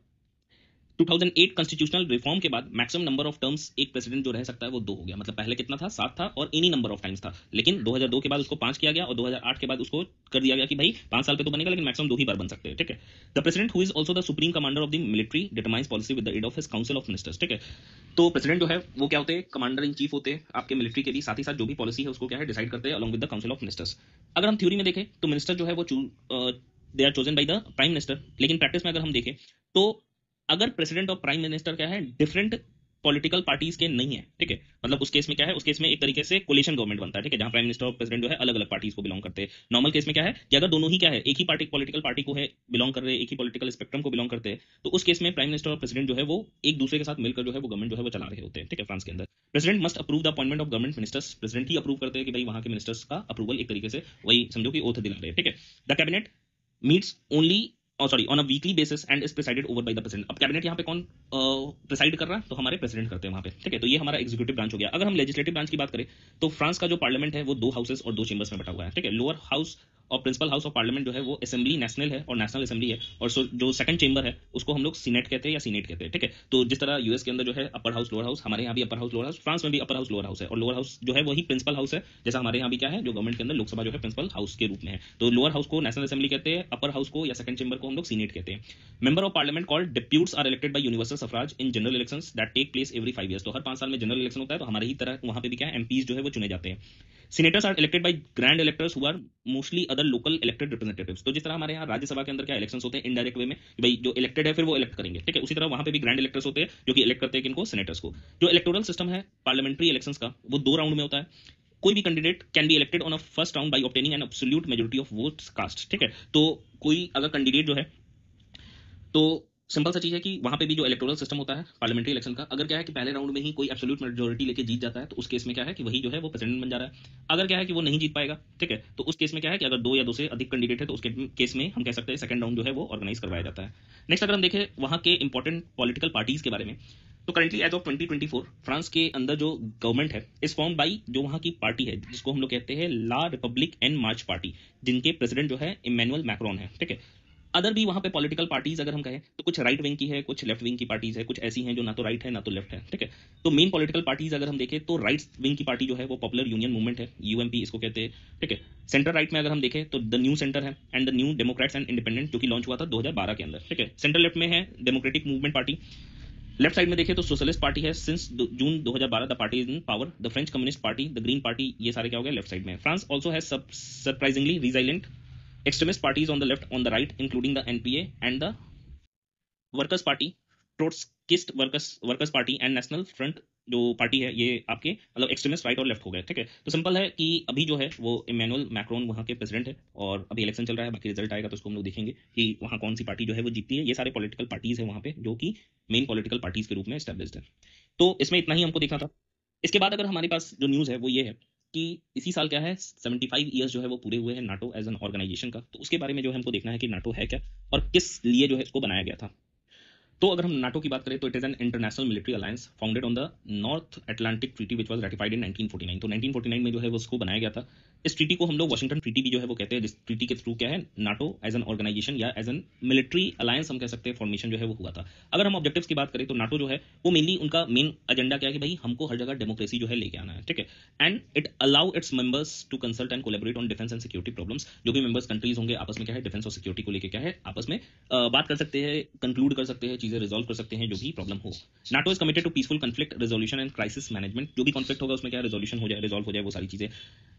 2008 कॉन्स्टिट्यूशनल रिफॉर्म के बाद मैक्सिमम नंबर ऑफ टर्म्स एक प्रेसिडेंट जो रह सकता है वो 2 हो गया, मतलब पहले कितना था 7 था और एनी नंबर ऑफ टाइम्स था, लेकिन 2002 के बाद उसको 5 किया गया और 2008 के बाद उसको कर दिया गया कि भाई 5 साल पे तो बनेगा लेकिन मैक्सिमम 2 ही बार बन सकते हैं, ठीक है। The president who is also the supreme commander of the military determines policy with the aid of his council of ministers, ठीक है। तो प्रेसिडेंट जो है वो क्या होते हैं, कमांडर इन चीफ होते हैं आपके मिलिट्री के लिए, साथ ही साथ जो भी पॉलिसी है उसको क्या है डिसाइड करते हैं along with the council of ministers. अगर हम थ्योरी में देखें तो मिनिस्टर जो है वो they are chosen by the prime minister, लेकिन प्रैक्टिस में अगर हम देखें तो अगर प्रेसिडेंट और प्राइम मिनिस्टर क्या है डिफरेंट पॉलिटिकल पार्टीज के नहीं है, ठीक है, मतलब उस केस में क्या है, उस केस में एक तरीके से कोलिशन गवर्नमेंट बनता है, ठीक है, जहां प्राइम मिनिस्टर और प्रेसिडेंट जो है अलग अलग पार्टीज को बिलोंग करते हैं। नॉर्मल केस में क्या है कि अगर दोनों ही क्या है एक ही पार्टी पॉलिटिकल पार्टी को है बिलोंग कर रहे हैं, एक ही पॉलिटिकल स्पेक्ट्रम को बिलोंग करते हैं, तो उस केस में प्राइम मिनिस्टर और प्रेसिडेंट जो है वो एक दूसरे के साथ मिलकर जो है वो गवर्नमेंट जो है वो चला रहे होते हैं, ठीक है। फ्रांस के अंदर president must approve the appointment of government ministers, president he approve करते हैं कि भाई वहां के मिनिस्टर्स का अप्रूवल एक तरीके से वही समझो कि ओथ दिला रहे हैं, ठीक है। The cabinet meets only on a weekly basis and is presided over by the president. अब कैबिनेट यहाँ पे कौन प्रिसाइड कर रहा है, तो हमारे प्रेसिडेंट करते हैं वहां पे, ठीक है। तो ये हमारा एग्जीक्यूटिव ब्रांच हो गया। अगर हम लेजिस्लेटिव ब्रांच की बात करें तो फ्रांस का जो पार्लियामेंट है वो 2 हाउसेस और 2 चेंबर्स में बटा हुआ है, ठीक है। लोअर हाउस और प्रिंसिपल हाउस ऑफ पार्लियामेंट जो है वो असेंबली नेशनल है और नेशनल असेंबली है, और जो सेकंड चेंबर है उसको हम लोग सीनेट कहते हैं या सीनेट कहते हैं, ठीक है। तो जिस तरह यूएस के अंदर जो है अपर हाउस लोअर हाउस, हमारे यहाँ भी upper house lower house, France में भी अपर हाउस लोअर हाउस है, और लोअर हाउस जो है वही प्रिंसिपल हाउस है, जैसा हमारे यहाँ भी क्या है जो गवर्नमेंट के अंदर लोकसभा जो है प्रिंसिपल हाउस के रूप में है। तो लोअर हाउस को नेशनल असेंबली कहते हैं, अपर हाउस को या सेकंड चेंबर को हम लोग सीनेट कहते हैं। Member of parliament called deputies are elected by universal suffrage in general elections that take place every 5 years. तो हर 5 साल में जनरल इलेक्शन होता है, तो हमारे ही तरह वहां पे भी क्या है एमपीज जो है वो चुने जाते हैं। Senators are elected by grand electors who are mostly other local elected representatives. तो जिस तरह हमारे यहाँ राज्यसभा के अंदर क्या इलेक्शंस होते हैं इनडायरेक्ट वे में, भाई जो इलेक्टेड है फिर वो इलेक्ट करेंगे, ठीक है, उसी तरह वहां पे भी ग्रैंड इलेक्टर्स होते हैं जो कि इलेक्ट करते हैं किनको, सेनेटर्स को। जो इलेक्टोरल सिस्टम है पार्लियामेंट्री इलेक्शंस का वो 2 राउंड में होता है। कोई भी candidate can be elected on a first round by obtaining an absolute majority of votes cast, ठीक है। तो कोई अगर कैंडिडेट जो है तो सिंपल सा चीज है कि वहां पे भी जो इलेक्टोरल सिस्टम होता है पार्लियामेंट्री इलेक्शन का, अगर क्या है कि पहले राउंड में ही कोई एब्सोल्यूट मेजॉरिटी लेके जीत जाता है तो उस केस में क्या है कि वही जो है वो प्रेसिडेंट बन जा रहा है। अगर क्या है कि वो नहीं जीत पाएगा, ठीक है, तो उस केस में क्या है कि अगर 2 या 2 से अधिक कैंडिडेट है तो उसके केस में हम कह सकते हैं सेकंड राउंड जो है वो ऑर्गेनाइज करवाया जाता है। नेक्स्ट अगर हम देखें वहां के इंपॉर्टेंट पॉलिटिकल पार्टीज के बारे में, तो करेंटली एज ऑफ 2024 फ्रांस के अंदर जो गवर्नमेंट है इज फॉर्म्ड बाई जो वहां की पार्टी है जिसको हम लोग कहते हैं ला रिपब्लिक एन मार्च पार्टी, जिनके प्रेसिडेंट जो है इमैनुअल मैक्रोन है, ठीक है। अदर भी वहां पे पॉलिटिकल पार्टीज अगर हम कहें तो कुछ राइट विंग की है, कुछ लेफ्ट विंग की पार्टीज है, कुछ ऐसी हैं जो ना तो राइट है ना तो लेफ्ट है, ठीक है। तो मेन पॉलिटिकल पार्टीज अगर हम देखें तो राइट विंग की पार्टी जो है वो पॉपुलर यूनियन मूवमेंट है, यूएमपी इसको कहते हैं, ठीक है। सेंटर राइट में अगर हम देखें तो द न्यू सेंटर है and the new Democrats and independent जो कि लॉन्च हुआ था 2012 के अंदर, ठीक है। सेंटर लेफ्ट में है democratic movement party. Left side में देखें तो सोशलिस्ट पार्टी है, since June 2012 the party is in power, the French communist party, the green party, ये सारे क्या हो गए लेफ्ट साइड में। France also has surprisingly resilient extremist parties on the left, on the right, including the NPA and the workers party, Trotskyist workers party and national front जो party है, ये आपके मतलब एक्सट्रीमिस्ट राइट और left हो गए। ठीक है, तो सिंपल है कि अभी जो है वो इमैनुअल मैक्रोन वहाँ के प्रेसिडेंट है और अभी इलेक्शन चल रहा है, बाकी रिजल्ट आएगा तो उसको हम लोग देखेंगे कि वहाँ कौन सी पार्टी जो है वो जीतती है। ये सारे पॉलिटिकल पार्टीज है वहाँ पे जो कि मेन पॉलिटिकल पार्टीज के रूप में एस्टेब्लिश्ड है। तो इसमें इतना ही हमको देखना था। इसके बाद अगर हमारे पास जो न्यूज़ है वो ये है कि इसी साल क्या है 75 ईयर्स जो है वो पूरे हुए हैं नाटो एज एन ऑर्गेनाइजेशन का। तो उसके बारे में जो है हमको देखना है कि नाटो है क्या और किस लिए जो है इसको बनाया गया था। तो अगर हम नाटो की बात करें तो it is an international military alliance founded on the North Atlantic treaty which was ratified in 1949। तो 1949 में जो है वो उसको बनाया गया था। इस ट्रीटी को हम लोग वाशिंगटन ट्रीटी भी जो है वो कहते हैं, जिस ट्रीटी के थ्रू क्या है नाटो एज एन ऑर्गेनाइजेशन या एज एन मिलिट्री अलायंस हम कह सकते हैं फॉर्मेशन जो है वो हुआ था। अगर हम ऑब्जेक्टिव्स की बात करें तो नाटो जो है वो मेनली उनका मेन एजेंडा क्या है कि भाई हमको हर जगह डेमोक्रेसी जो है लेके आना है। ठीक है, and it allow its members to consult and collaborate on defence and security problems. जो भी मेंबर्स कंट्रीज होंगे आपस में क्या है डिफेंस और सिक्योरिटी को लेकर क्या है आपस में बात कर सकते हैं, कंक्लूड कर सकते हैं, चीजें रिजॉल्व कर सकते हैं जो भी प्रॉब्लम हो। NATO is committed to peaceful conflict resolution and crisis management. जो भी कॉन्फ्लिक्ट होगा उसमें क्या रिजोल्यूशन हो जाए, रिजॉल्व हो जाए, वो सारी चीजें।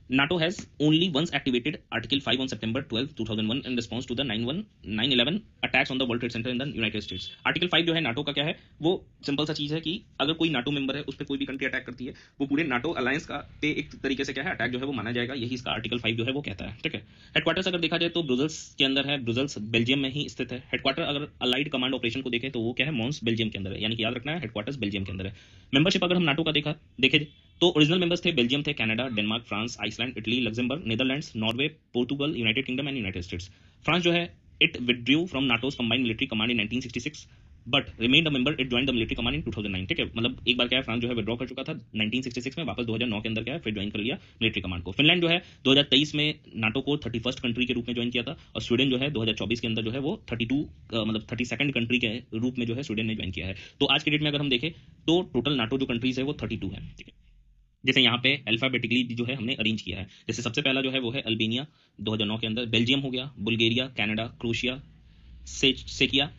NATO has only once activated Article 5 on September 12, 2001 in response to the 9/11 attacks on the World Trade Center in the United States. Article 5 जो है नाटो का क्या है, वो सिंपल सा चीज है कि अगर कोई नाटो मेंबर है उस पर कोई भी कंट्री अटैक करती है, वो पूरे नाटो अलायंस का पे एक तरीके से क्या है अटैक जो है वो माना जाएगा। यही इसका आर्टिकल 5 जो है वो कहता है। ठीक है, हेडक्वार्टर्स अगर देखा जाए तो ब्रुसेल्स के अंदर है, ब्रुसेल्स बेल्जियम में ही स्थित है। हेडक्वार्टर अगर अलाइड कमांड ऑपरेशन को देखें तो वो क्या है मॉन्स बेल्जियम के अंदर है, यानी कि याद रखना है हेडक्वार्टर्स बेल्जियम के अंदर है। मेंबरशिप अगर हम नाटो का देखे तो ओरिजिनल मेंबर्स थे बेल्जियम थे, Canada, Denmark, France, Iceland, Italy, Luxembourg, Netherlands, Norway, Portugal, United Kingdom and United States. France जो है it withdrew from NATO's combined military command in 1966 but remained a member, it joined the military command in 2009। ठीक है, मतलब एक बार क्या है France जो है विड्रॉ कर चुका था 1966 में, वापस 2009 के अंदर क्या है फिर ज्वाइन कर लिया मिलिट्री कमांड को। फिनलैंड जो है 2023 में नाटो को 31st कंट्री के रूप में ज्वाइन किया था और स्वीडन जो है 2024 के अंदर जो है वो 32nd कंट्री के रूप में जो है स्वीडन ने ज्वाइन किया है। तो आज के डेट में अगर हम देखें तो टोटल नाटो जो कंट्रीज है वो 32 है। ठीक है, जैसे यहाँ पे अल्फाबेटिकली जो है हमने अरेंज किया है। जैसे सबसे पहला जो है वो है अल्बेनिया 2009 के अंदर, बेल्जियम हो गया, बुल्गारिया, कनाडा, क्रोशिया, सेकिया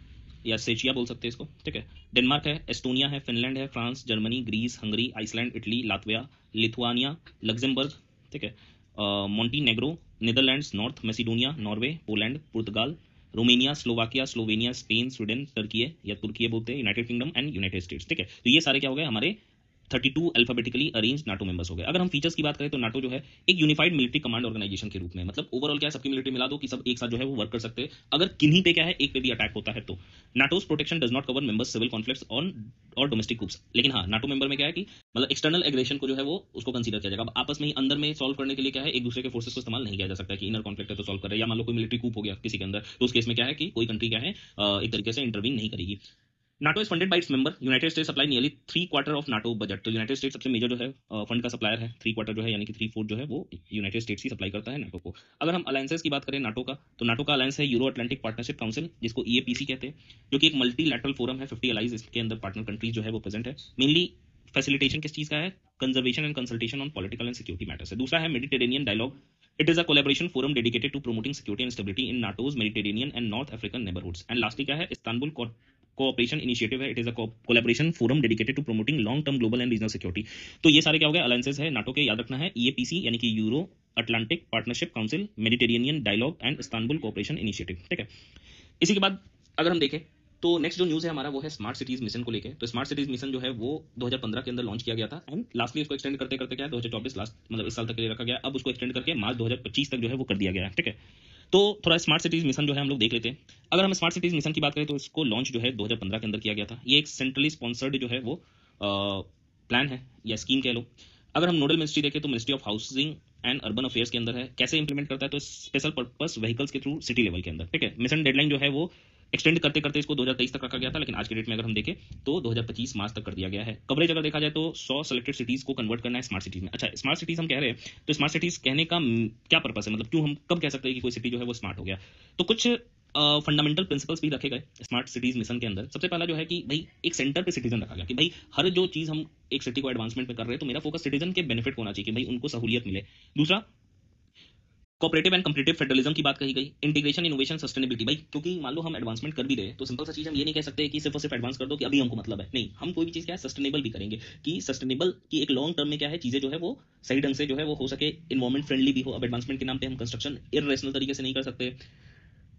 या सेचिया बोल सकते हैं इसको। ठीक है, डेनमार्क है, एस्टोनिया है, फिनलैंड है, France, Germany, Greece, Hungary, Iceland, Italy, Latvia, Lithuania, Luxembourg. ठीक है, Montenegro, Netherlands, North Macedonia, Norway, Poland, पुर्तगाल, Romania, Slovakia, Slovenia, Spain, Sweden, Turkey या तुर्की बोलते हैं, United Kingdom and United States. ठीक है, तो ये सारे क्या हो गए हमारे 32 अल्फाबेटिकली अरेंज नाटो मेंबर्स हो गए। अगर हम फीचर्स की बात करें तो नाटो जो है एक यूनिफाइड मिलिट्री कमांड ऑर्गेनाइजेशन के रूप में, मतलब ओवरऑल क्या है सबकी मिलिट्री मिला दो कि सब एक साथ जो है वो वर्क कर सकते हैं अगर किन्हीं पे क्या है एक पे भी अटैक होता है तो। NATO's protection does not cover members civil conflicts on और डोमेस्टिक ग्रुप्स। लेकिन हाँ नाटो मेंबर में क्या है कि मतलब एक्सटर्नल एग्रेशन को जो है वो उसको कंसीडर किया जाएगा। अब आपस में ही अंदर में सॉल्व करने के लिए क्या है एक दूसरे के फोर्सेस को इस्तेमाल नहीं किया जा सकता कि इनर कॉन्फ्लिक्ट है तो सॉल्व कर रहे हैं, या मान लो कोई मिलिट्री कूप हो गया किसी के अंदर तो उस केस में क्या है कि कोई कंट्री क्या है एक तरीके से इंटरवीन नहीं करेगी। NATO is funded by its member, United states supply nearly 3/4 of NATO budget. तो यूनाइटेड स्टेट्स सबसे मेजर जो है फंड का सप्लायर है, 3/4 जो है यानी कि 3/4 जो है वो यूनाइटेड स्टेट्स ही सप्लाई करता है नाटो को। अगर हम अलायंसेस की बात करें नाटो का तो नाटो का अलायंस है यूरो अटलांटिक पार्टनरशिप काउंसिल, जिसको EAPC कहते हैं, जो कि एक मल्टीलैटरल फोरम है। 50 अलाइज इसके अंदर पार्टनर कंट्रीज जो है वो प्रेजेंट है। मेनली फैसिलिटेशन किस चीज का है, conservation and consultation on political and security matters है। दूसरा है Mediterranean dialogue, it is a collaboration forum dedicated to promoting security and stability in NATO's Mediterranean and north African neighbourhoods. And lastly क्या है Istanbul cooperation initiative है, it is a collaboration forum dedicated to promoting long term global and regional security. तो ये सारे क्या हो गए alliances है नाटो के, याद रखना है EAPC यानी कि Euro Atlantic partnership council, Mediterranean dialogue and Istanbul cooperation initiative. ठीक है, इसी के बाद अगर हम देखें तो नेक्स्ट जो न्यूज़ है हमारा वो है स्मार्ट सिटीज मिशन को लेके। तो स्मार्ट सिटीज मिशन जो है वो 2015 के अंदर लॉन्च किया गया था एंड लास्टली उसको एक्सटेंड करते करते क्या 2024 लास्ट मतलब इस साल तक के लिए रखा गया। अब उसको एक्सटेंड करके मार्च 2025 तक जो है वो कर दिया गया है। ठीक है, तो थोड़ा स्मार्ट सिटीज मिशन जो है हम लोग देख लेते हैं। अगर हम स्मार्ट सिटीज मिशन की बात करें तो इसको लॉन्च जो है 2015 के अंदर किया गया था। ये एक सेंट्रली स्पॉन्सर्ड जो है वो प्लान है या स्कीम कह लो। अगर हम नोडल मिनिस्ट्री देखें तो ministry of housing and urban affairs के अंदर है। कैसे इंप्लीमेंट करता है तो स्पेशल पर्पस व्हीकल्स के थ्रू सिटी लेवल के अंदर। ठीक है, मिशन डेडलाइन जो है वो एक्सटेंड करते करते इसको 2023 तक रखा गया था, लेकिन आज के डेट में अगर हम देखें तो 2025 मार्च तक कर दिया गया है। कवरेज अगर देखा जाए तो 100 सेलेक्टेड सिटीज को कन्वर्ट करना है स्मार्ट सिटीज में। अच्छा, स्मार्ट सिटीज हम कह रहे हैं तो स्मार्ट सिटीज कहने का क्या पर्पस है, मतलब क्यों हम कब कह सकते हैं कि कोई सिटी जो है वो स्मार्ट हो गया। तो कुछ फंडामेंटल प्रिंसिपल्स भी रखे गए स्मार्ट सिटीज मिशन के अंदर। सबसे पहला जो है कि भाई एक सेंटर पे सिटीजन रखा गया कि भाई हर जो चीज हम एक सिटी को एडवांसमेंट में कर रहे हैं तो मेरा फोकस सिटीजन के बेनिफिट होना चाहिए कि भाई उनको सहूलियत मिले। दूसरा कोऑपरेटिव एंड कॉम्पिटिटिव फेडरलिज्म की बात कही गई, इंटीग्रेशन, इनोवेशन, सस्टेनेबिलिटी। भाई क्योंकि मान लो हम एडवांसमेंट कर भी रहे हैं तो सिंपल सा चीज हम ये नहीं कह सकते कि सिर्फ और सिर्फ एडवांस कर दो कि अभी हमको मतलब है, नहीं, हम कोई भी चीज क्या है सस्टेनेबल भी करेंगे, कि सस्टेनेबल की एक लॉन्ग टर्म में क्या है चीजें जो है वो सही ढंग से जो है वो हो सके, इन्वायरमेंट फ्रेंडली भी हो। अब एडवांसमेंट के नाम पे हम कंस्ट्रक्शन इरेशनल तरीके से नहीं कर सकते।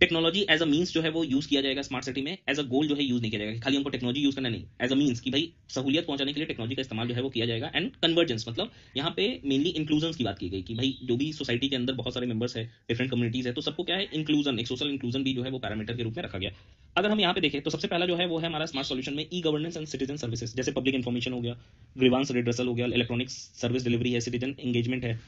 टेक्नोलॉजी एज अ मींस जो है वो यूज किया जाएगा स्मार्ट सिटी में, एज अ गोल जो है यूज नहीं किया जाएगा, खाली हमको टेक्नोलॉजी यूज करना नहीं, एज अ मींस कि भाई सहूलियत पहुंचाने के लिए टेक्नोलॉजी का इस्तेमाल जो है वो किया जाएगा। एंड कन्वर्जेंस मतलब यहाँ पे मेनली इंक्लूजन की बात की गई कि भाई जो भी सोसाइटी के अंदर बहुत सारे मेंबर्स है, डिफरेंट कम्युनिटीज है, तो सबको क्या है इंक्लूजन, एक सोशल इंक्लूजन भी जो है वो पैरामीटर के रूप में रखा गया। अगर हम यहाँ पे देखें तो सबसे पहला जो है वो है हमारा स्मार्ट सॉल्यूशन में e governance and citizen services, जैसे पब्लिक इन्फॉर्मेशन हो गया, ग्रीवांस रिड्रेसल हो गया, इलेक्ट्रॉनिक सर्विस डिलीवरी है, सिटीजन एंगेजमेंट है,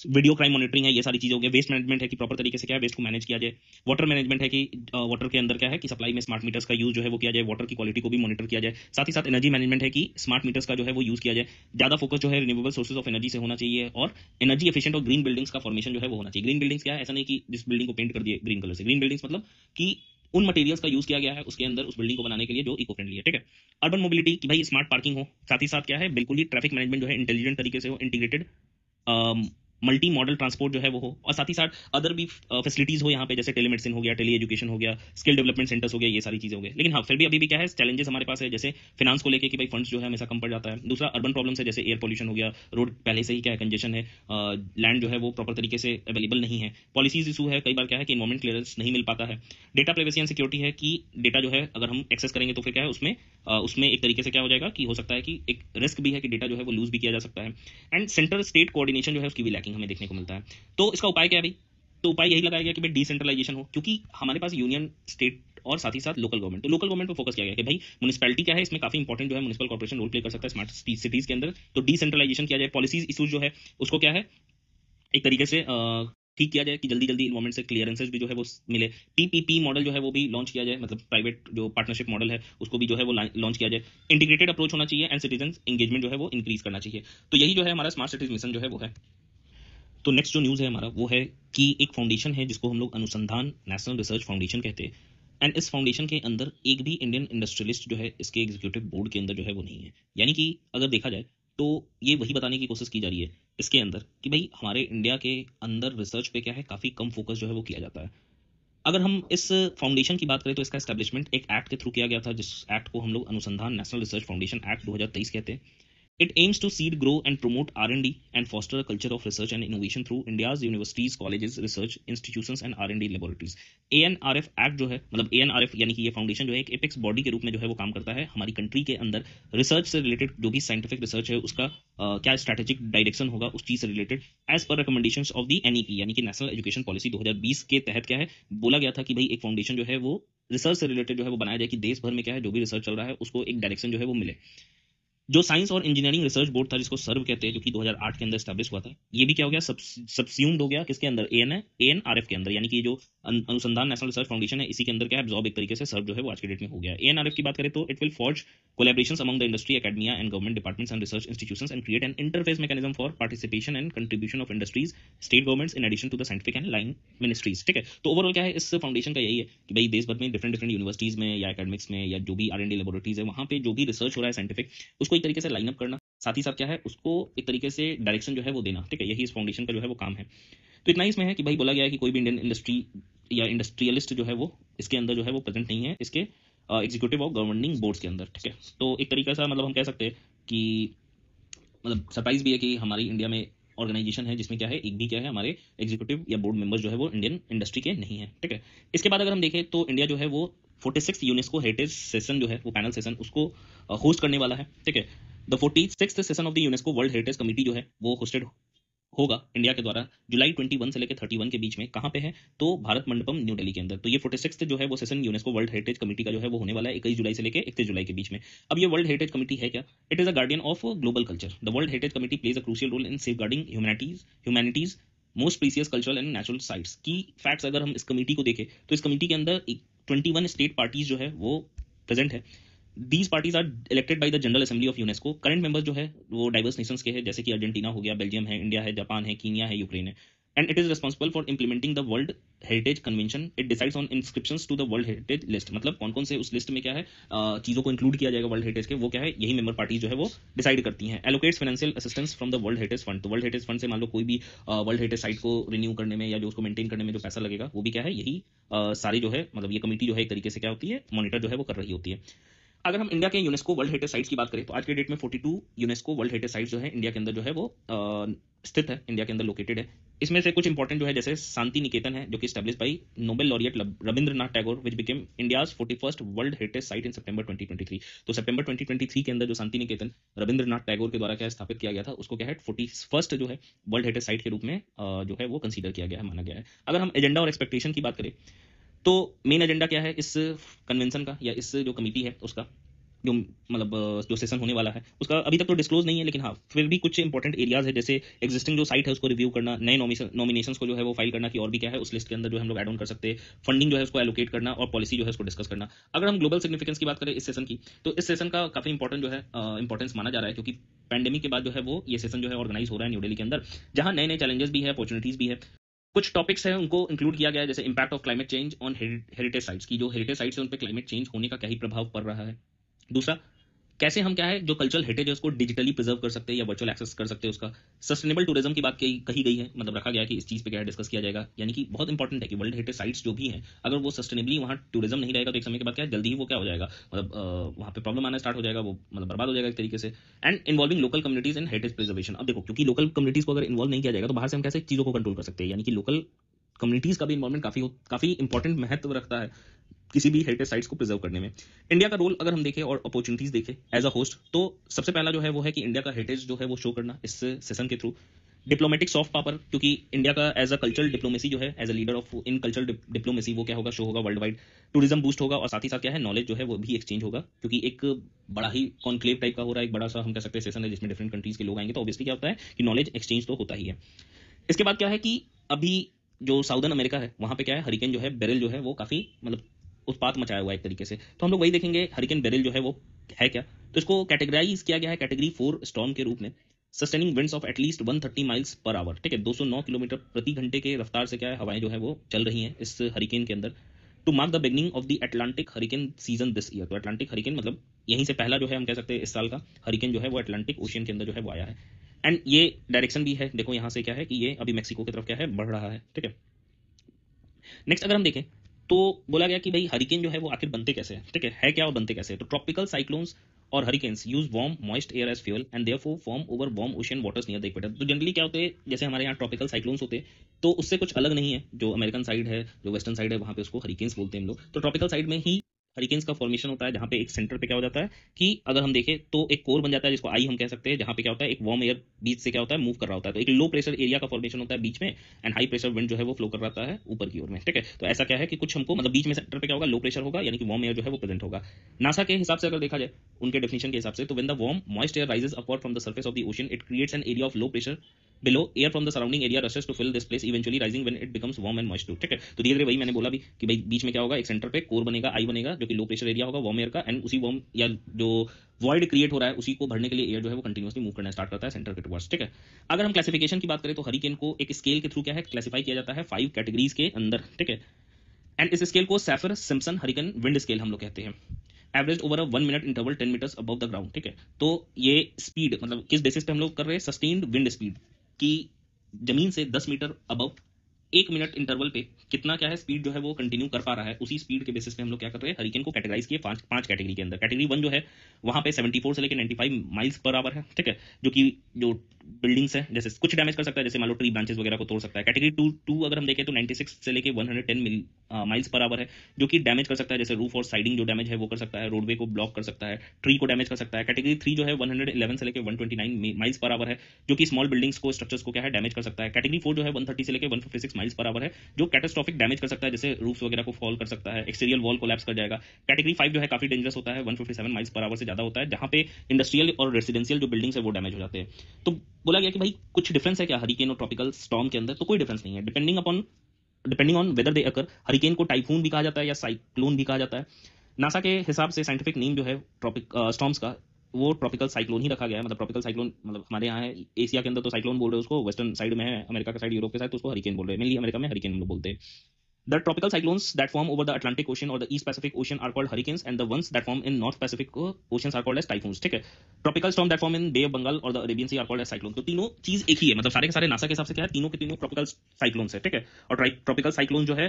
वीडियो क्राइम मॉनिटरिंग है, ये सारी चीजें हो गई। वेस्ट मैनेजमेंट है कि प्रॉपर तरीके से क्या है वेस्ट को मैनेज किया जाए। वाटर मैनेजमेंट है कि वाटर के अंदर क्या है कि सप्लाई में स्मार्ट मीटर्स का यूज जो है वो किया जाए, वाटर की क्वालिटी को भी मॉनिटर किया जाए। साथ ही साथ एनर्जी मैनेजमेंट है कि स्मार्ट मीटर्स का जो है वो यूज किया जाए, ज्यादा फोकस जो है रिन्यूएबल सोर्सेज ऑफ एनर्जी से होना चाहिए, और एनर्जी एफिशिएंट और ग्रीन बिल्डिंग्स का फॉर्मेशन जो है वो होना चाहिए। ग्रीन बिल्डिंग्स क्या है, ऐसा नहीं कि जिस बिल्डिंग को पेंट कर दिए ग्रीन कलर से, ग्रीन बिल्डिंग्स मतलब कि उन मटेरियल्स का यूज किया गया है उसके अंदर उस बिल्डिंग को बनाने के लिए जो इको फ्रेंडली है, ठीक है। अर्बन मोबिलिटी कि भाई स्मार्ट पार्किंग हो, साथ ही साथ क्या है बिल्कुल ही ट्रैफिक मैनेजमेंट जो है इंटेलिजेंट तरीके से हो, इंटीग्रेटेड मल्टी मॉडल ट्रांसपोर्ट जो है वो हो, और साथ ही साथ अदर भी फैसिलिटीज हो यहाँ पे, जैसे टेलीमेडिसिन हो गया, टेली एजुकेशन हो गया, स्किल डेवलपमेंट सेंटर्स हो गया, ये सारी चीजें हो गई। लेकिन हाँ फिर भी अभी भी क्या है चैलेंजेस हमारे पास है, जैसे फाइनेंस को लेके कि भाई फंड्स जो है हमेशा कम पड़ जाता है। दूसरा अर्बन प्रॉब्लम्स है, जैसे एयर पोल्यूशन हो गया, रोड पहले से ही क्या है कंजेशन है, लैंड जो है वो प्रॉपर तरीके से अवेलेबल नहीं है, पॉलिसीज इशू है, कई बार क्या है कि इन्वायरमेंट क्लियरेंस नहीं मिल पाता है। डेटा प्राइवेसी एंड सिक्योरिटी है कि डेटा जो है अगर हम एक्सेस करेंगे तो फिर क्या है उसमें एक तरीके से क्या हो जाएगा कि हो सकता है कि एक रिस्क भी है कि डेटा जो है वो लूज भी किया जा सकता है। एंड सेंटर स्टेट कोऑर्डिनेशन जो है उसकी भी लैकिंग हमें देखने को मिलता है। तो इसका उपाय क्या है भाई, तो उपाय यही लगाया गया कि भाई डिसेंट्रलाइजेशन हो, क्योंकि हमारे पास यूनियन स्टेट और साथ ही साथ लोकल गवर्नमेंट, तो लोकल गवर्नमेंट पर फोकस किया गया कि भाई म्युनिसिपैलिटी क्या है इसमें काफी इंपॉर्टेंट जो है म्युनिसिपल कॉर्पोरेशन रोल प्ले कर सकता है स्मार्ट सिटीज के अंदर, तो डिसेंट्रलाइजेशन किया जाए। पॉलिसीज इशूज जो है उसको क्या है एक तरीके से ठीक किया जाए कि जल्दी जल्दी इन्वायरमेंट से क्लियरेंसेस भी जो है वो मिले। पीपीपी मॉडल जो है वो भी लॉन्च किया जाए, मतलब प्राइवेट जो पार्टनरशिप मॉडल है उसको भी जो है वो लॉन्च किया जाए। इंटीग्रेटेड अप्रोच होना चाहिए एंड सिटीजन एंगेजमेंट जो है वो इंक्रीज करना चाहिए। तो यही जो है हमारा स्मार्ट सिटीज मिशन जो है वो है। तो नेक्स्ट जो न्यूज़ है हमारा वो है कि एक फाउंडेशन है जिसको हम लोग अनुसंधान नेशनल रिसर्च फाउंडेशन कहते हैं, एंड इस फाउंडेशन के अंदर एक भी इंडियन इंडस्ट्रियलिस्ट जो है इसके एग्जीक्यूटिव बोर्ड के अंदर जो है वो नहीं है। यानी कि अगर देखा जाए तो ये वही बताने की कोशिश की जा रही है इसके अंदर कि भाई हमारे इंडिया के अंदर रिसर्च पे क्या है काफ़ी कम फोकस जो है वो किया जाता है। अगर हम इस फाउंडेशन की बात करें तो इसका एस्टेब्लिशमेंट एक एक्ट के थ्रू किया गया था, जिस एक्ट को हम लोग अनुसंधान नेशनल रिसर्च फाउंडेशन एक्ट 2023 कहते हैं। It aims to seed, grow, and promote R&D and foster a culture of research and innovation through India's universities, colleges, research institutions and R&D laboratories. ANRF act जो है मतलब ANRF यानी कि ये foundation जो है एक एपेक्स बॉडी के रूप में जो है वो काम करता है हमारी कंट्री के अंदर रिसर्च से रिलेटेड जो भी साइंटिफिक रिसर्च है उसका क्या स्ट्रैटेजिक डायरेक्शन होगा उस चीज से रिलेटेड एज पर रिकमेंडेशंस ऑफ द NEP यानी कि नेशनल एजुकेशन पॉलिसी 2020 के तहत क्या है बोला गया था कि भाई एक फाउंडेशन जो है वो रिसर्च से रिलेटेड जो है वो बनाया जाए कि देश भर में क्या है जो भी रिसर्च चल रहा है उसको एक डायरेक्शन जो है वो मिले। जो साइंस और इंजीनियरिंग रिसर्च बोर्ड था जिसको सर्व कहते हैं, जो कि 2008 के अंदर स्टैब्लिश हुआ था, ये भी क्या हो गया सबस्यूम्ड हो गया किसके अंदर ANRF के अंदर, यानी कि जो अनुसंधान नेशनल रिसर्च फाउंडेशन है इसी के अंदर क्या एब्जॉर्ब एक तरीके से सर्व जो है वो आज के डेट में हो गया। ANRF की बात करें तो it will forge collaborations among the industry, academia and government departments and research institutions and create an interface mechanism for participation and contribution of industries, state governments in addition to the scientific and line ministries. ठीक है, तो overall क्या है इस foundation का यही है कि भाई देश भर में डिफरेंट डिफरेंट यूनिवर्सिटीज में या एकेडमिक्स में या जो भी R&D लेबोरेटरीज है वहाँ पे जो भी रिसर्च हो रहा है साइंटिफिक उसको एक तरीके से लाइनअप करना, साथ ही साथ क्या है उसको एक तरीके से डायरेक्शन जो है वो देना। ठीक है, यही इस फाउंडेशन का जो है वो काम है। तो इतना ही इसमें है कि भाई बोला गया है कि कोई भी इंडियन इंडस्ट्री या इंडस्ट्रियलिस्ट जो है वो इसके अंदर जो है वो प्रेजेंट नहीं है इसके एग्जीक्यूटिव और गवर्निंग बोर्ड्स के अंदर। ठीक है, तो एक तरीका से मतलब हम कह सकते हैं कि मतलब सरप्राइज भी है कि हमारी इंडिया में ऑर्गेनाइजेशन है जिसमें क्या है एक भी क्या है हमारे एग्जीक्यूटिव या बोर्ड मेंबर्स जो है वो इंडियन इंडस्ट्री के नहीं है। ठीक है, इसके बाद अगर हम देखें तो इंडिया जो है वो 46 यूनेस्को हेरिटेज सेशन जो है वो पैनल सेशन उसको होस्ट करने वाला है। ठीक है, the 46th session of the UNESCO world heritage committee जो है वो होस्टेड होगा इंडिया के द्वारा जुलाई 21 से लेकर 31 के बीच में। कहाँ पे है तो भारत मंडपम न्यू दिल्ली के अंदर। तो ये 46th जो है वो session UNESCO world heritage committee का जो है वो होने वाला है 21 जुलाई से लेकर 31 जुलाई के बीच में। अब ये वर्ल्ड हेरिटेज कमेटी है क्या, it is a guardian of global culture. The world heritage committee plays a crucial role in safeguarding humanity's most precious cultural and natural sites. Key facts अगर हम इस कमेटी को देखें तो इस कमेटी के अंदर 21 स्टेट पार्टीज जो है वो प्रेजेंट है। These parties are elected by the General Assembly of UNESCO. Current members जो है वो डाइवर्स नेशंस के हैं, जैसे कि अर्जेंटीना हो गया, बेल्जियम है, इंडिया है, जापान है, कीनिया है, यूक्रेन है। And it is responsible for implementing the world heritage convention. It decides on inscriptions to the world heritage list, मतलब कौन कौन से उस लिस्ट में क्या है चीजों को इंक्लूड किया जाएगा वर्ल्ड हेरिटेज के, वो क्या है यही मेंबर पार्टीज जो है वो डिसाइड करती हैं। Allocates financial assistance from the world heritage fund, तो वर्ल्ड हेरिटेज फंड से मान लो कोई भी वर्ल्ड हेरिटेज साइट को रिन्यू करने में या जो उसको मेंटेन करने में जो पैसा लगेगा वो भी क्या है यही सारी जो है मतलब ये कमेटी जो है एक तरीके से क्या होती है मॉनिटर जो है वो कर रही होती है। अगर हम इंडिया के यूनेस्को वर्ल्ड हेरिटेज साइट्स की बात करें तो आज के डेट में 42 यूनेस्को वर्ल्ड हेरिटेज साइट्स जो है इंडिया के अंदर जो है वो स्थित है, इंडिया के अंदर लोकेटेड है। इसमें से कुछ इंपॉर्टेंट जो है जैसे शांति निकेतन है जो कि established by Nobel laureate Rabindranath Tagore which became India's 41st world heritage site in सितंबर 2023। तो सितंबर 2023 के अंदर जो शांति निकेतन रविंद्रनाथ टैगोर के द्वारा क्या स्थापित किया गया था उसको क्या है 41st जो है वर्ल्ड हेरिटेज साइट के रूप में जो है वो कंसीडर किया गया है, माना गया है। अगर हम एजेंडा और एक्सपेक्टेशन की बात करें तो मेन एजेंडा क्या है इस कन्वेंशन का या इस जो कमेटी है उसका, जो मतलब जो सेशन होने वाला है उसका अभी तक तो डिस्क्लोज नहीं है, लेकिन हाँ फिर भी कुछ इंपॉर्टेंट एरियाज है जैसे एग्जिस्टिंग जो साइट है उसको रिव्यू करना, नए नॉमिनेशंस को जो है वो फाइल करना कि और भी क्या है उस लिस्ट के अंदर जो हम लोग ऐड ऑन कर सकते हैं, फंडिंग जो है उसको एलोकेट करना और पॉलिसी जो है उसको डिस्कस करना। अगर हम ग्लोबल सिग्निफिकेंस की बात करें इस सेशन की तो इस सेशन का काफी इंपॉर्टेंट जो है इंपॉर्टेंस माना जा रहा है क्योंकि पैंडेमिक के बाद जो है वो ये सेशन जो है ऑर्गेनाइज हो रहा है न्यू दिल्ली के अंदर, जहां नए नए चैलेंजेस भी है अपॉर्चुनिटीज भी है। कुछ टॉपिक्स हैं उनको इंक्लूड किया गया है जैसे impact of climate change on heritage sites की, जो हेरिटेज साइट्स है उन पर क्लाइमेट चेंज होने का क्या ही प्रभाव पड़ रहा है। दूसरा कैसे हम क्या है जो कल्चरल हेरिटेज है उसको डिजिटली प्रिजर्व कर सकते हैं या वर्चुअल एक्सेस कर सकते हैं उसका। सस्टेनेबल टूरिज्म की बात कही गई है, मतलब रखा गया है कि इस चीज पे क्या डिस्कस किया जाएगा, यानी कि बहुत इंपॉर्टेंट है कि वर्ल्ड हेरिटेज साइट्स जो भी हैं अगर वो सस्टेनेबली वहाँ टूरिज्म नहीं रहेगा तो एक समय के बाद क्या जल्दी ही वो क्या हो जाएगा मतलब वहाँ पे प्रॉब्लम आना स्टार्ट हो जाएगा, वो मतलब बर्बाद हो जाएगा एक तरीके से। And involving local communities in heritage preservation, अब देखो क्योंकि लोकल कम्युनिटीज को अगर इन्वॉल्व नहीं किया जाएगा तो बाहर से हम कैसे चीजों को कंट्रोल कर सकते हैं, यानी कि लोकल कम्युनिटीज का भी इन्वॉल्वमेंट काफी इंपॉर्टेंट महत्व रखता है किसी भी हेरिटेज साइट्स को प्रिजर्व करने में। इंडिया का रोल अगर हम देखें और अपॉर्चुनिटीज देखें एज अ होस्ट तो सबसे पहला जो है वो है कि इंडिया का हेरिटेज जो है वो शो करना इस सेशन के थ्रू। डिप्लोमेटिक सॉफ्ट पावर, क्योंकि इंडिया का एज अ कल्चरल डिप्लोमेसी जो है as a leader of in cultural diplomacy वो क्या होगा शो होगा वर्ल्ड वाइड। टूरिज्म बूस्ट होगा और साथ ही साथ क्या है नॉलेज जो है वो भी एक्सचेंज होगा क्योंकि एक बड़ा ही कॉन्क्लेव टाइप का हो रहा है, एक बड़ा सा हम कह सकते हैं सेशन है जिसमें डिफरेंट कंट्रीज के लोग आएंगे, तो ऑब्वियसली क्या होता है कि नॉलेज एक्सचेंज तो होता ही है। इसके बाद क्या है कि अभी जो साउदर्न अमेरिका है वहां पे क्या है हरिकेन जो है बेरिल जो है वो काफी मतलब उत्पात मचाया हुआ है एक तरीके से, तो हम लोग वही देखेंगे हरिकेन बेरिल जो है वो है क्या। तो इसको कैटेगराइज किया गया है कैटेगरी 4 स्टॉर्म के रूप में, sustaining winds of at least 130 miles per hour, ठीक है 209 किलोमीटर प्रति घंटे के रफ्तार से क्या है हवाएं जो है वो चल रही हैं इस हरिकेन के अंदर। To mark the beginning of the Atlantic hurricane season this year, तो अटलांटिक हरिकेन मतलब यहीं से पहला जो है हम कह सकते हैं इस साल का हरिकेन जो है वो अटलांटिक ओशियन के अंदर जो है वो आया है। एंड ये डायरेक्शन भी है, देखो यहाँ से क्या है कि ये अभी मैक्सिको की तरफ क्या है बढ़ रहा है, ठीक है। नेक्स्ट अगर हम देखें तो बोला गया कि भाई हरिकेन जो है वो आखिर बनते कैसे हैं, ठीक है क्या और बनते कैसे हैं। तो ट्रॉपिकल साइक्लोन्स और hurricanes use warm moist air as fuel and therefore form over warm ocean waters near the equator. तो जनरली क्या होते हैं जैसे हमारे यहाँ ट्रॉपिकल साइक्लोन्स होते हैं तो उससे कुछ अलग नहीं है, जो अमेरिकन साइड है जो वेस्टर्न साइड है वहाँ पे उसको हरिकेन्स बोलते हैं हम लोग। तो ट्रॉपिकल साइड में ही हरिकेन्स का फॉर्मेशन होता है जहाँ पे एक सेंटर पे क्या हो जाता है कि अगर हम देखें तो एक कोर बन जाता है जिसको आई हम कह सकते हैं, जहाँ पे क्या होता है एक वार्म एयर बीच से क्या होता है मूव कर रहा होता है, तो एक लो प्रेशर एरिया का फॉर्मेशन होता है बीच में एंड हाई प्रेशर विंड जो है वो फ्लो कर रहा है ऊपर की ओर में, ठीक है। तो ऐसा क्या है कि कुछ हमको मतलब बीच में सेंटर पे क्या होगा लो प्रेशर होगा यानी कि वार्म एयर जो है वो प्रेजेंट होगा। नासा के हिसाब से अगर देखा जाए उनके डेफिनेशन के हिसाब से तो when the warm moist air rises upward from the surface of the ocean it creates an area of low pressure below air from the surrounding area rushes to fill this place eventually rising when it becomes warm and moist too, ठीक है। तो धीरे धीरे वही मैंने बोला भी कि भाई बीच में क्या होगा एक सेंटर पे कोर बनेगा आई बनेगा जो कि लो प्रेशर एरिया होगा वार्म एयर का एंड उसी वार्म या जो वॉइड क्रिएट हो रहा है उसी को भरने के लिए एयर जो है वो कंटिन्यूअसली मूव करना स्टार्ट करता है सेंटर के टुवर्ड्स, ठीक है। अगर हम क्लासिफिकेशन की बात करें तो हरिकेन को एक स्केल के थ्रू क्या है क्लासिफाई किया जाता है 5 कैटेगरीज के अंदर, ठीक है। एंड इस स्केल को Saffir Simpson hurricane wind scale हम लोग कहते हैं। Average over a 1 minute interval 10 metres above the ground, ठीक है। तो ये स्पीड मतलब किस बेसिस पे हम लोग कर रहे हैं सस्टेन्ड विंड स्पीड की जमीन से 10 मीटर अबव 1 मिनट इंटरवल पे कितना क्या है स्पीड जो है वो कंटिन्यू कर पा रहा है, उसी स्पीड के बेसिस पे हम लोग क्या कर रहे हैं हरिकेन को कैटेगराइज किए पांच कैटेगरी के अंदर। कैटेगरी 1 जो है वहां पे 74 से लेकर 95 माइल्स पर आवर है, ठीक है, जो कि जो बिल्डिंग्स है जैसे कुछ डैमेज कर सकता है जैसे मान लो ट्री ब्रांचेस वगैरह को तोड़ सकता है। कैटेगरी 2 अगर हम देखें तो 96 से लेकर 110 माइल्स पर आवर है, जो कि डैमेज कर सकता है जैसे रूफ और साइडिंग जो डैमेज है वो कर सकता है, रोडवे को ब्लॉक कर सकता है, ट्री को डैमेज कर सकता है। कैटेगरी 3 जो है 111 से लेकर 129 माइल्स पर आवर है, जो कि स्मॉल बिल्डिंग्स को स्ट्रक्चर्स को क्या है डैमेज कर सकता है। कैटेगरी 4 जो है 130 से लेकर 156 माइल्स पर आवर है, जो कैटास्ट्रॉफिक डैमेज कर सकता है जैसे रूफ्स वगैरह को फॉल कर सकता है, एक्सटीरियर वॉल कोलैप्स कर जाएगा। कैटेगरी 5 जो है काफी डेंजरस होता है 157 माइल्स पर आवर से ज्यादा होता है, जहां पे इंडस्ट्रियल और रेसिडेंशियल जो बिल्डिंग्स है वो डैमेज हो जाते हैं। तो बोला गया कि भाई कुछ डिफरेंस है क्या हरिकेन और ट्रॉपिकल स्टॉर्म के अंदर, तो कोई डिफरेंस नहीं है। Depending on whether they occur, hurricane को टाइफून भी कहा जाता है या साइक्लोन भी कहा जाता है। नासा के हिसाब से साइंटिफिक नेम जो है ट्रॉपिक स्टॉर्म्स का वो ट्रॉपिकल साइक्लोन ही रखा गया है। मतलब ट्रॉपिकल साइक्लोन मतलब हमारे यहाँ है, एशिया के अंदर तो साइक्लोन बोल रहे हैं उसको, वेस्टर्न साइड में है, अमेरिका का साइड, यूरोप के साइड तो उसको हरिकेन बोल रहे हैं। मेनली अमेरिका में हरिकेन हम लोग बोलते हैं। The tropical cyclones that form over the Atlantic Ocean or the East Pacific Ocean are called hurricanes, and the ones that form in North Pacific Oceans are called as typhoons. ठीक है। Tropical storm that form in Bay of Bengal or the Arabian Sea are called as cyclone। तो तीनों चीज एक ही है, मतलब सारे के सारे नासा के हिसाब से क्या है, तीनों के तीनों ट्रॉपिकल साइक्लोन्स है। ठीक है। और ट्रॉपिकल साइक्लोन जो है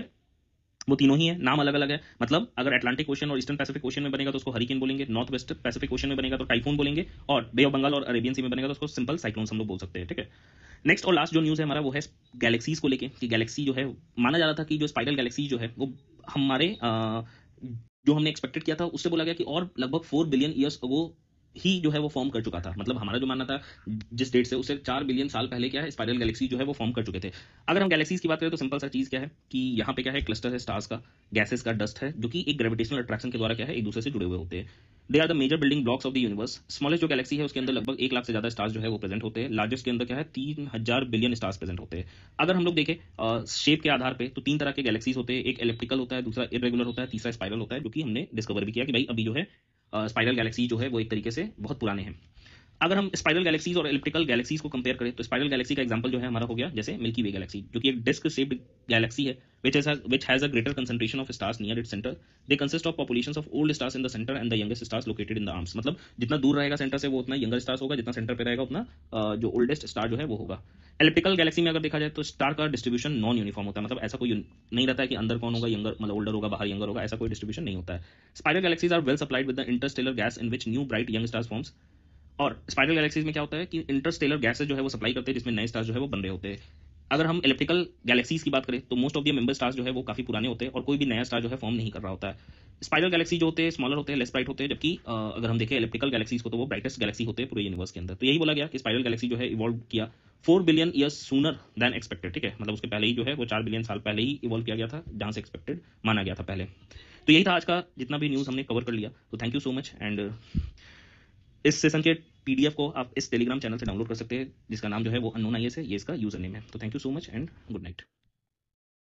वो तीनों ही है, नाम अलग अलग है। मतलब अगर अटलांटिक ओशन और ईस्टर्न पैसिफिक ओशन में बनेगा तो उसको हरिकेन बोलेंगे, नॉर्थ वेस्ट पैसिफिक ओशन में बनेगा तो टाइफून बोलेंगे, और बे ऑफ बंगाल और अरेबियन सी में बनेगा तो उसको सिंपल साइक्लोन हम लोग बोल सकते हैं। ठीक है। नेक्स्ट और लास्ट जो न्यूज़ है हमारा वो है गैलेक्सीज को लेके, कि गैलेक्सी जो है, माना जा रहा था कि जो स्पाइरल गैलेक्सी जो है वो हमारे जो हमने एक्सपेक्टेड किया था उससे बोला गया कि और लगभग 4 बिलियन ईयर्स अगो ही जो है वो फॉर्म कर चुका था। मतलब हमारा जो मानना था जिस डेट से, उससे 4 बिलियन साल पहले क्या है, स्पाइरल गैलेक्सी जो है वो फॉर्म कर चुके थे। अगर हम गैलेक्सीज की बात करें तो सिंपल सा चीज क्या है कि यहाँ पे क्या है, क्लस्टर है स्टार्स का, गैसेस का, डस्ट है, जो कि एक ग्रेविटेशनल अट्रैक्शन के द्वारा क्या है एक दूसरे से जुड़े हुए होते हैं। They are the major building blocks of the universe. Smallest जो गैलेक्सी है उसके अंदर लगभग 1 लाख से ज्यादा स्टार्स जो है वो प्रेजेंट होते हैं। लार्जेस्ट के अंदर क्या है 3000 बिलियन स्टार्स प्रेजेंट होते हैं। अगर हम लोग देखें शेप के आधार पे तो 3 तरह के गैलेक्सीज होते हैं, एक एलिप्टिकल होता है, दूसरा इरेगुलर होता है, तीसरा स्पाइरल होता है, जो कि हमने डिस्कवर भी किया कि भाई अभी जो है स्पाइरल गैलेक्सी जो है वो एक तरीके से बहुत पुराने हैं। अगर हम स्पाइरल गैलेक्सीज और एलिप्टिकल गैलेक्सीज को कंपेयर करें तो स्पाइरल गैलेक्सी का एग्जांपल जो है हमारा हो गया जैसे मिल्की वे गैलेक्सी, जो कि एक डिस्क शेप्ड गैलेक्सी है which has a greater concentration of stars near its center. They consist of populations of old stars in the center and the youngest stars located in the arms। मतलब जितना दूर रहेगा centre से वो उतना younger stars होगा, जितना centre पे रहेगा उतना जो ओल्डेस्ट स्टार जो है वो होगा। एलिप्टिकल गैलेक्सी में अगर देखा जाए तो स्टार का डिस्ट्रीब्यूशन नॉन यूनिफॉर्म होता है, मतलब ऐसा कोई नहीं रहता है कि अंदर कौन होगा, यंगर मतलब ओल्डर होगा, बाहर यंगर होगा, ऐसा कोई डिस्ट्रीब्यूशन नहीं होता है। Spiral galaxies are well supplied with the interstellar gas in which new bright young stars forms. और स्पाइरल गैलेक्सीज में क्या होता है कि इंटरस्टेलर गैसेस जो है वो सप्लाई करते हैं जिसमें नए स्टार्स जो है वो बन रहे होते हैं। अगर हम इलेक्ट्रिकल गैलेक्सीज की बात करें तो most of the member stars जो है वो काफी पुराने होते हैं और कोई भी नया स्टार जो है फॉर्म नहीं कर रहा होता है। स्पाइरल गैलेक्सी जो होते हैं स्मॉलर होते हैं, लेस ब्राइट होते हैं, जबकि अगर हम देखें इलेक्ट्रिकल गैलेक्सीज को तो वो ब्राइटेस्ट गैलेक्सी होते हैं पूरे यूनिवर्स के अंदर। तो यही बोला गया कि स्पाइरल गैलेक्सी जो है इवॉल्व किया 4 billion years sooner than expected. ठीक है। मतलब उसके पहले ही जो है वो 4 बिलियन साल पहले ही इवॉल्व किया गया था जहां से एक्सपेक्टेड माना गया था पहले। तो यही था आज का जितना भी न्यूज़ हमने कवर कर लिया। तो thank you so much. And इस सेशन के पीडीएफ को आप इस टेलीग्राम चैनल से डाउनलोड कर सकते हैं जिसका नाम जो है वो अननोन आईएएस है, ये इसका यूजर नेम है। तो thank you so much and good night.